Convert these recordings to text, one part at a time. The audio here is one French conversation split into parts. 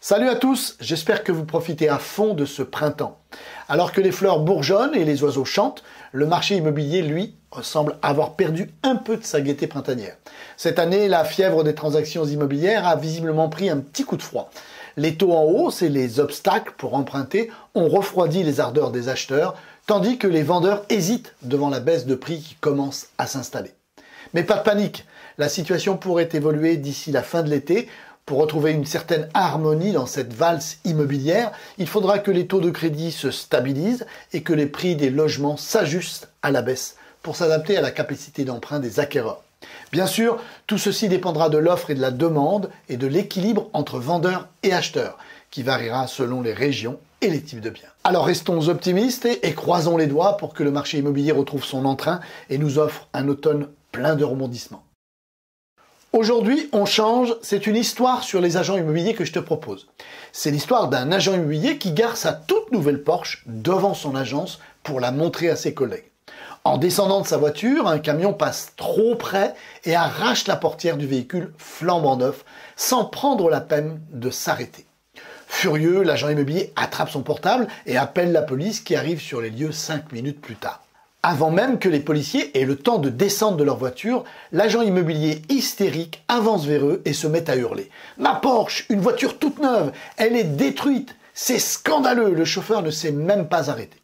Salut à tous, j'espère que vous profitez à fond de ce printemps. Alors que les fleurs bourgeonnent et les oiseaux chantent, le marché immobilier, lui, semble avoir perdu un peu de sa gaieté printanière. Cette année, la fièvre des transactions immobilières a visiblement pris un petit coup de froid. Les taux en hausse et les obstacles pour emprunter ont refroidi les ardeurs des acheteurs, tandis que les vendeurs hésitent devant la baisse de prix qui commence à s'installer. Mais pas de panique, la situation pourrait évoluer d'ici la fin de l'été. Pour retrouver une certaine harmonie dans cette valse immobilière, il faudra que les taux de crédit se stabilisent et que les prix des logements s'ajustent à la baisse pour s'adapter à la capacité d'emprunt des acquéreurs. Bien sûr, tout ceci dépendra de l'offre et de la demande et de l'équilibre entre vendeurs et acheteurs, qui variera selon les régions et les types de biens. Alors restons optimistes et croisons les doigts pour que le marché immobilier retrouve son entrain et nous offre un automne plein de rebondissements. Aujourd'hui, on change, c'est une histoire sur les agents immobiliers que je te propose. C'est l'histoire d'un agent immobilier qui gare sa toute nouvelle Porsche devant son agence pour la montrer à ses collègues. En descendant de sa voiture, un camion passe trop près et arrache la portière du véhicule flambant neuf sans prendre la peine de s'arrêter. Furieux, l'agent immobilier attrape son portable et appelle la police qui arrive sur les lieux 5 minutes plus tard. Avant même que les policiers aient le temps de descendre de leur voiture, l'agent immobilier hystérique avance vers eux et se met à hurler. « Ma Porsche, une voiture toute neuve, elle est détruite, c'est scandaleux !» Le chauffeur ne s'est même pas arrêté.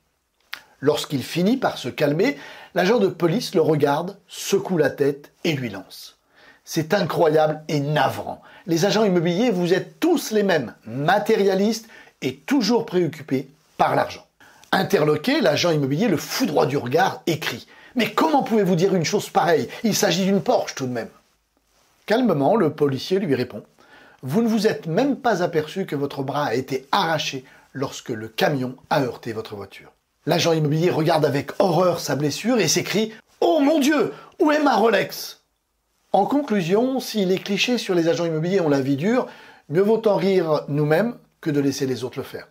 Lorsqu'il finit par se calmer, l'agent de police le regarde, secoue la tête et lui lance. C'est incroyable et navrant. Les agents immobiliers, vous êtes tous les mêmes, matérialistes et toujours préoccupés par l'argent. Interloqué, l'agent immobilier le foudroie du regard et crie « Mais comment pouvez-vous dire une chose pareille? Il s'agit d'une Porsche tout de même !» Calmement, le policier lui répond « Vous ne vous êtes même pas aperçu que votre bras a été arraché lorsque le camion a heurté votre voiture. » L'agent immobilier regarde avec horreur sa blessure et s'écrie « Oh mon Dieu, où est ma Rolex ?» En conclusion, si les clichés sur les agents immobiliers ont la vie dure, mieux vaut en rire nous-mêmes que de laisser les autres le faire.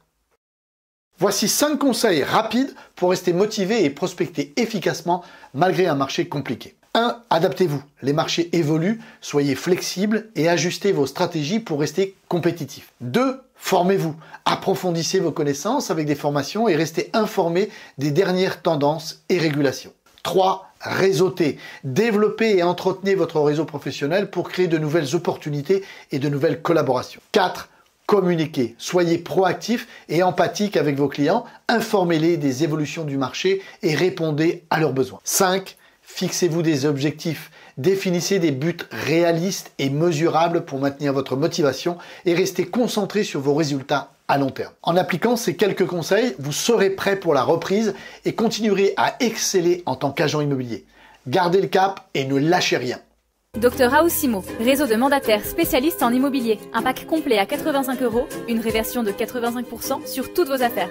Voici 5 conseils rapides pour rester motivé et prospecter efficacement malgré un marché compliqué. 1. Adaptez-vous. Les marchés évoluent, soyez flexibles et ajustez vos stratégies pour rester compétitif. 2. Formez-vous. Approfondissez vos connaissances avec des formations et restez informés des dernières tendances et régulations. 3. Réseautez. Développez et entretenez votre réseau professionnel pour créer de nouvelles opportunités et de nouvelles collaborations. 4. Communiquez, soyez proactif et empathique avec vos clients, informez-les des évolutions du marché et répondez à leurs besoins. 5. Fixez-vous des objectifs, définissez des buts réalistes et mesurables pour maintenir votre motivation et restez concentré sur vos résultats à long terme. En appliquant ces quelques conseils, vous serez prêt pour la reprise et continuerez à exceller en tant qu'agent immobilier. Gardez le cap et ne lâchez rien. Dr House Immo, réseau de mandataires spécialistes en immobilier. Un pack complet à 85 €, une réversion de 85% sur toutes vos affaires.